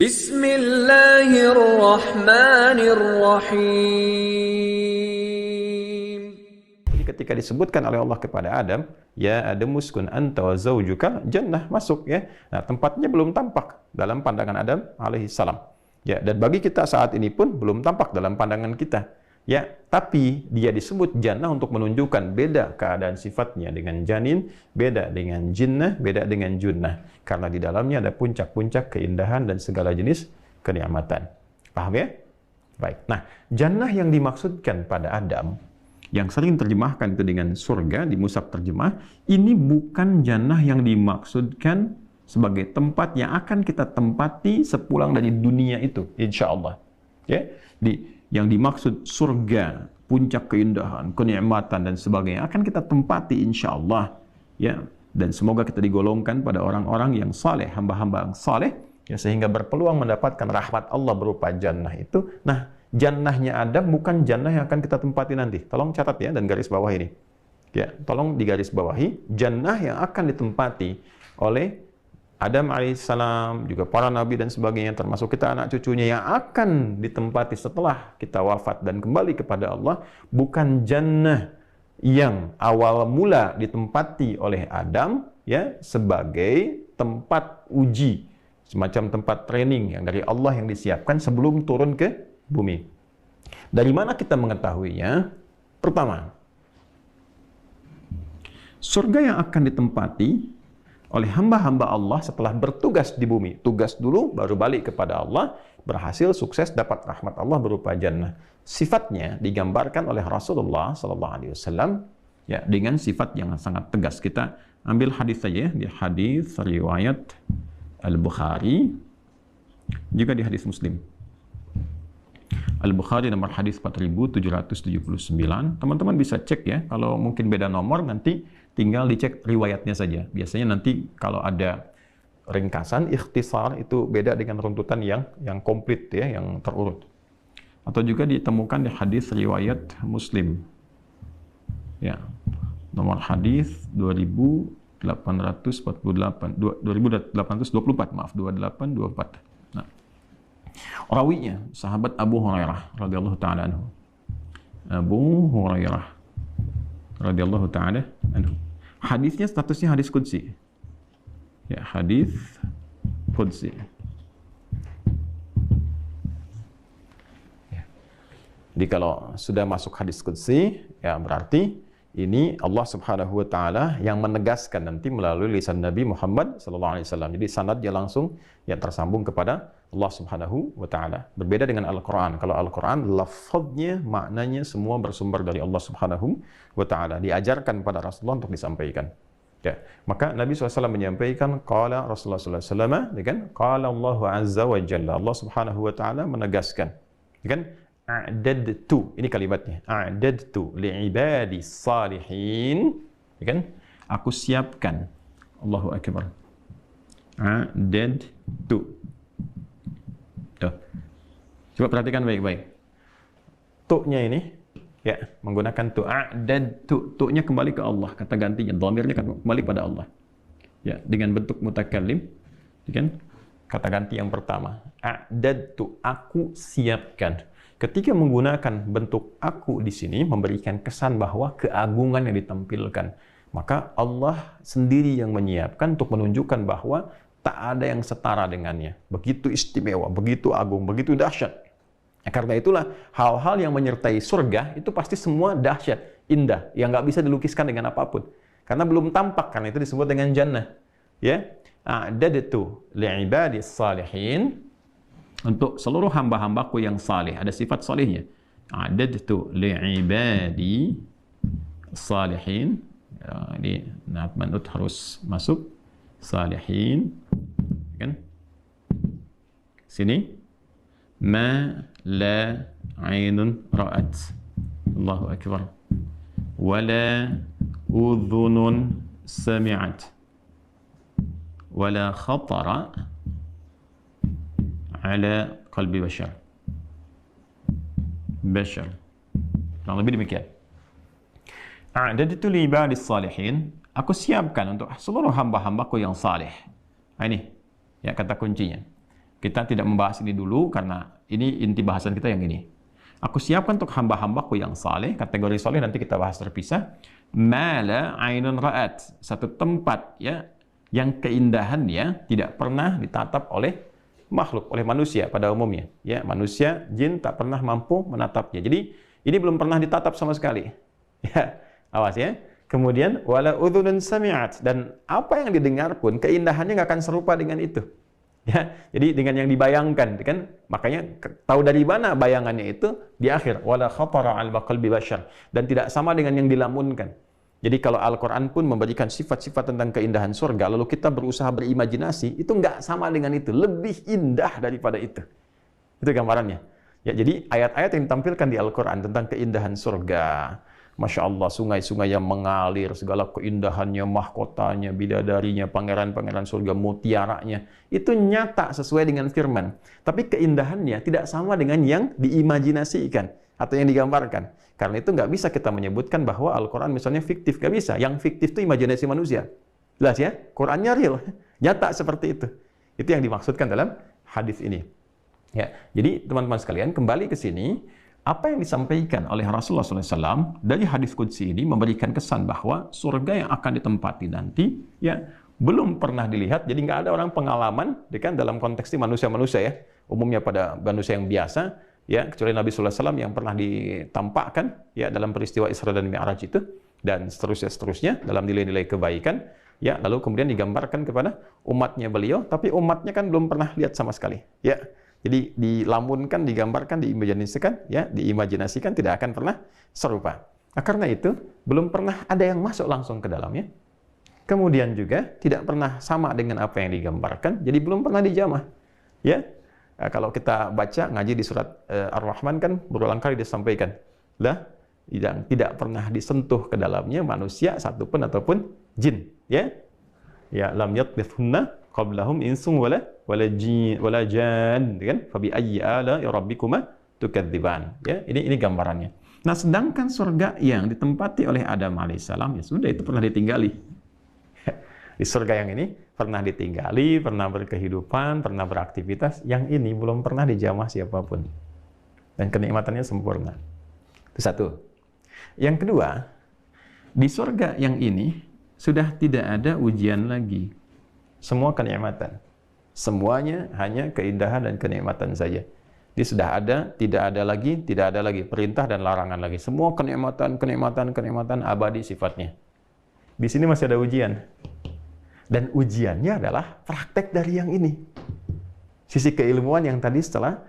Bismillahirrahmanirrahim. Jadi ketika disebutkan oleh Allah kepada Adam, ya Adam uskun anta wa zawjuka jannah, masuk ya. Nah, tempatnya belum tampak dalam pandangan Adam alaihi salam. Ya, dan bagi kita saat ini pun belum tampak dalam pandangan kita. Ya, tapi dia disebut jannah untuk menunjukkan beda keadaan sifatnya dengan janin, beda dengan jinnah, beda dengan junnah. Karena di dalamnya ada puncak-puncak keindahan dan segala jenis kenikmatan. Paham ya? Baik. Nah, jannah yang dimaksudkan pada Adam, yang sering terjemahkan itu dengan surga di mushaf terjemah, ini bukan jannah yang dimaksudkan sebagai tempat yang akan kita tempati sepulang dari dunia itu, insya Allah. Ya, yang dimaksud surga, puncak keindahan, kenikmatan dan sebagainya akan kita tempati insya Allah. Ya, dan semoga kita digolongkan pada orang-orang yang saleh, hamba-hamba yang saleh, ya, sehingga berpeluang mendapatkan rahmat Allah berupa jannah itu. Nah, jannahnya Adam bukan jannah yang akan kita tempati nanti. Tolong catat ya dan garis bawah ini. Ya, tolong digaris bawahi, jannah yang akan ditempati oleh Adam alaihissalam, juga para nabi dan sebagainya, termasuk kita anak cucunya yang akan ditempati setelah kita wafat dan kembali kepada Allah, bukan jannah yang awal mula ditempati oleh Adam ya sebagai tempat uji, semacam tempat training yang dari Allah yang disiapkan sebelum turun ke bumi. Dari mana kita mengetahuinya? Pertama, surga yang akan ditempati oleh hamba-hamba Allah setelah bertugas di bumi. Tugas dulu, baru balik kepada Allah, berhasil, sukses, dapat rahmat Allah berupa jannah. Sifatnya digambarkan oleh Rasulullah SAW ya, dengan sifat yang sangat tegas. Kita ambil hadis saja ya, di hadis riwayat Al-Bukhari, juga di hadis Muslim. Al-Bukhari nomor hadis 4779. Teman-teman bisa cek ya, kalau mungkin beda nomor nanti tinggal dicek riwayatnya saja. Biasanya nanti kalau ada ringkasan, ikhtisar, itu beda dengan runtutan yang komplit ya, yang terurut. Atau juga ditemukan di hadis riwayat Muslim. Ya. Nomor hadis 2824, maaf, 2824. Nah. Rawinya sahabat Abu Hurairah radhiyallahu taala anhu. Abu Hurairah radhiyallahu taala anhu. Hadisnya statusnya hadis qudsi. Ya, hadis qudsi. Ya. Jadi kalau sudah masuk hadis qudsi, ya berarti ini Allah Subhanahu wa taala yang menegaskan nanti melalui lisan Nabi Muhammad sallallahu alaihi wasallam. Jadi sanadnya langsung yang tersambung kepada Allah Subhanahu wa taala. Berbeda dengan Al-Qur'an. Kalau Al-Qur'an lafadznya, maknanya semua bersumber dari Allah Subhanahu wa taala. Diajarkan pada Rasulullah untuk disampaikan. Ya, maka Nabi SAW menyampaikan qala Rasulullah SAW, kan? Qala Allah Azza wa Jalla. Allah Subhanahu wa taala menegaskan. Kan? A'dadtu, ini kalimatnya. A'dadtu li'ibadi salihin. Kan? Aku siapkan. Allahu akbar. A'dadtu. Coba perhatikan baik-baik. Tu-nya ini, ya, menggunakan tu. A'dad tu. Tu-nya kembali ke Allah. Kata gantinya, dhamirnya kembali pada Allah. Ya, dengan bentuk mutakallim. Kan? Kata ganti yang pertama. A'dad tu. Aku siapkan. Ketika menggunakan bentuk aku di sini, memberikan kesan bahwa keagungan yang ditampilkan. Maka Allah sendiri yang menyiapkan untuk menunjukkan bahwa tak ada yang setara dengannya. Begitu istimewa, begitu agung, begitu dahsyat. Karena itulah hal-hal yang menyertai surga itu pasti semua dahsyat, indah, yang nggak bisa dilukiskan dengan apapun. Karena belum tampak, karena itu disebut dengan jannah. Ya, a'dadtu li'ibadi salihin, untuk seluruh hamba-hambaku yang saleh. Ada sifat salehnya. A'dadtu li'ibadi salihin. Ya, ini na'at man'ut harus masuk. Salihin, kan? Sini, ma la ainun ra'at. Allahu akbar. Wala udhunun sami'at. Wala khatara ala qalbi bashar. Bashar. Kurang lebih demikian. A'dadtu li ibadis salihin. Aku siapkan untuk seluruh hamba-hambaku yang saleh. Nah, ini ya kata kuncinya. Kita tidak membahas ini dulu karena ini inti bahasan kita yang ini. Aku siapkan untuk hamba-hambaku yang saleh, kategori saleh nanti kita bahas terpisah. Mala ainun ra'at, satu tempat ya yang keindahannya tidak pernah ditatap oleh makhluk, oleh manusia pada umumnya. Ya, manusia, jin tak pernah mampu menatapnya. Jadi ini belum pernah ditatap sama sekali. Ya, awas ya. Kemudian wala udhunun sami'at, dan apa yang didengar pun keindahannya nggak akan serupa dengan itu. Ya, jadi dengan yang dibayangkan, kan? Makanya tahu dari mana bayangannya itu di akhir wala khatara al qalbi bashar, dan tidak sama dengan yang dilamunkan. Jadi kalau Al-Quran pun memberikan sifat-sifat tentang keindahan surga, lalu kita berusaha berimajinasi, itu nggak sama dengan itu, lebih indah daripada itu. Itu gambarannya. Ya, jadi ayat-ayat yang ditampilkan di Al-Quran tentang keindahan surga, Masya Allah, sungai-sungai yang mengalir, segala keindahannya, mahkotanya, bidadarinya, pangeran-pangeran surga, mutiaranya, itu nyata sesuai dengan firman. Tapi keindahannya tidak sama dengan yang diimajinasikan atau yang digambarkan. Karena itu nggak bisa kita menyebutkan bahwa Al-Quran misalnya fiktif, nggak bisa. Yang fiktif itu imajinasi manusia. Jelas ya? Qurannya real, nyata seperti itu. Itu yang dimaksudkan dalam hadis ini. Ya, jadi teman-teman sekalian, kembali ke sini, apa yang disampaikan oleh Rasulullah SAW dari hadis qudsi ini memberikan kesan bahwa surga yang akan ditempati nanti ya belum pernah dilihat. Jadi nggak ada orang pengalaman, kan dalam konteks ini manusia-manusia ya, umumnya pada manusia yang biasa ya, kecuali Nabi SAW yang pernah ditampakkan ya dalam peristiwa Isra dan Mi'raj itu, dan seterusnya dalam nilai-nilai kebaikan ya, lalu kemudian digambarkan kepada umatnya beliau, tapi umatnya kan belum pernah lihat sama sekali ya. Jadi dilamunkan, digambarkan, diimajinasikan, ya, diimajinasikan tidak akan pernah serupa. Nah, karena itu belum pernah ada yang masuk langsung ke dalamnya. Kemudian juga tidak pernah sama dengan apa yang digambarkan, jadi belum pernah dijamah. Ya, nah, kalau kita baca ngaji di surat Ar-Rahman kan berulang kali disampaikan, lah tidak pernah disentuh ke dalamnya manusia satupun ataupun jin. Ya, ya lam yatmithunna qablahum insum wala jan, kan? Fa bi ayyi ala'i rabbikuma tukadziban. Ya, ini gambarannya. Nah, sedangkan surga yang ditempati oleh Adam alaihissalam ya sudah, itu pernah ditinggali. Di surga yang ini pernah ditinggali, pernah berkehidupan, pernah beraktivitas. Yang ini belum pernah dijamah siapapun. Dan kenikmatannya sempurna. Itu satu. Yang kedua, di surga yang ini sudah tidak ada ujian lagi. Semua kenikmatan. Semuanya hanya keindahan dan kenikmatan saja. Dia sudah ada, tidak ada lagi perintah dan larangan lagi. Semua kenikmatan abadi sifatnya. Di sini masih ada ujian. Dan ujiannya adalah praktek dari yang ini. Sisi keilmuan yang tadi setelah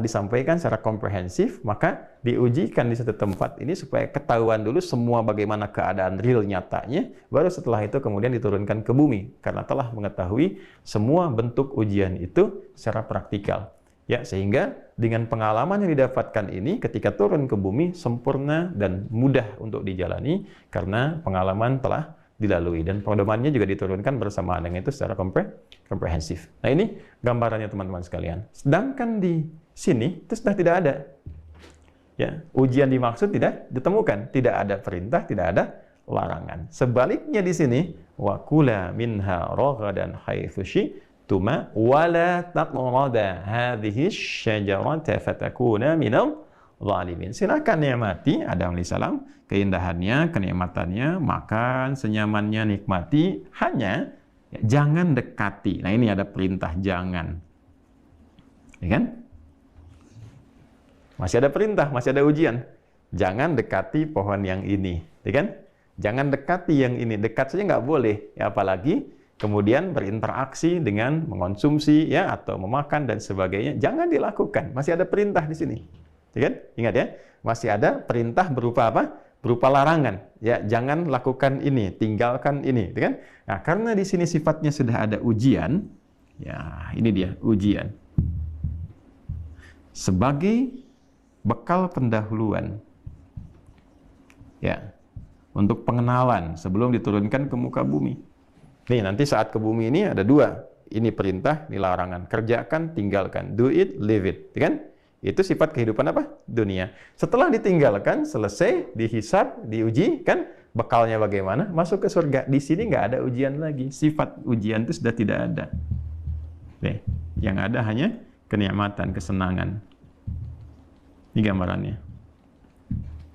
disampaikan secara komprehensif, maka diujikan di satu tempat ini supaya ketahuan dulu semua bagaimana keadaan real nyatanya, baru setelah itu kemudian diturunkan ke bumi, karena telah mengetahui semua bentuk ujian itu secara praktikal. Ya, sehingga dengan pengalaman yang didapatkan ini ketika turun ke bumi sempurna dan mudah untuk dijalani karena pengalaman telah dilalui, dan pedomannya juga diturunkan bersamaan dengan itu secara komprehensif. Nah, ini gambarannya teman-teman sekalian. Sedangkan di sini itu sudah tidak ada. Ya, ujian dimaksud tidak ditemukan, tidak ada perintah, tidak ada larangan. Sebaliknya di sini wa kula minha ragadan haitsu syi'tuma wa la taqrada hadhihi asy-syajarata fatakuna minal zalimin. Silakan nikmati Adam alaihissalam, keindahannya, kenikmatannya, makan senyamannya, nikmati, hanya ya, jangan dekati. Nah, ini ada perintah jangan. Ya kan? Masih ada perintah, masih ada ujian. Jangan dekati pohon yang ini, ya kan? Jangan dekati yang ini, dekat saja nggak boleh. Ya, apalagi kemudian berinteraksi dengan mengonsumsi ya atau memakan dan sebagainya, jangan dilakukan. Masih ada perintah di sini. Ya kan? Ingat ya, masih ada perintah berupa apa? Berupa larangan. Ya, jangan lakukan ini, tinggalkan ini, ya kan? Nah, karena di sini sifatnya sudah ada ujian, ya ini dia ujian. Sebagai bekal pendahuluan. Ya, untuk pengenalan sebelum diturunkan ke muka bumi. Nih, nanti saat ke bumi ini ada dua. Ini perintah, ini larangan. Kerjakan, tinggalkan. Do it, leave it. Ya kan? Itu sifat kehidupan apa? Dunia. Setelah ditinggalkan, selesai, dihisab, diuji, kan? Bekalnya bagaimana? Masuk ke surga. Di sini nggak ada ujian lagi. Sifat ujian itu sudah tidak ada. Nih. Yang ada hanya kenikmatan, kesenangan. Ini gambarannya.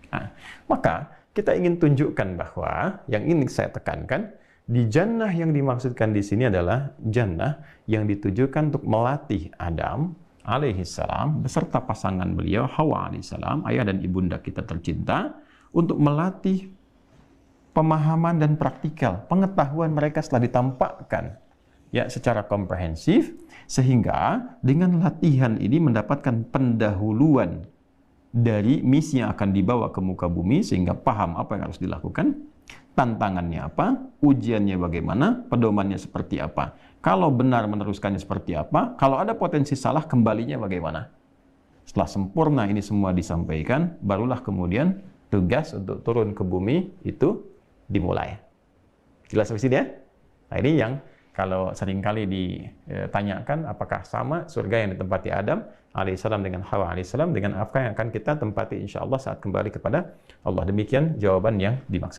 Nah, maka kita ingin tunjukkan bahwa yang ini saya tekankan, di jannah yang dimaksudkan di sini adalah jannah yang ditujukan untuk melatih Adam alaihissalam beserta pasangan beliau Hawa alaihissalam, ayah dan ibunda kita tercinta, untuk melatih pemahaman dan praktikal pengetahuan mereka setelah ditampakkan ya secara komprehensif, sehingga dengan latihan ini mendapatkan pendahuluan dari misi yang akan dibawa ke muka bumi, sehingga paham apa yang harus dilakukan, tantangannya apa, ujiannya bagaimana, pedomannya seperti apa. Kalau benar meneruskannya seperti apa, kalau ada potensi salah, kembalinya bagaimana. Setelah sempurna ini semua disampaikan, barulah kemudian tugas untuk turun ke bumi itu dimulai. Jelas sampai sini ya? Nah ini yang kalau seringkali ditanyakan apakah sama surga yang ditempati Adam alaihissalam dengan Hawa alaihissalam dengan apa yang akan kita tempati insya Allah saat kembali kepada Allah. Demikian jawaban yang dimaksud.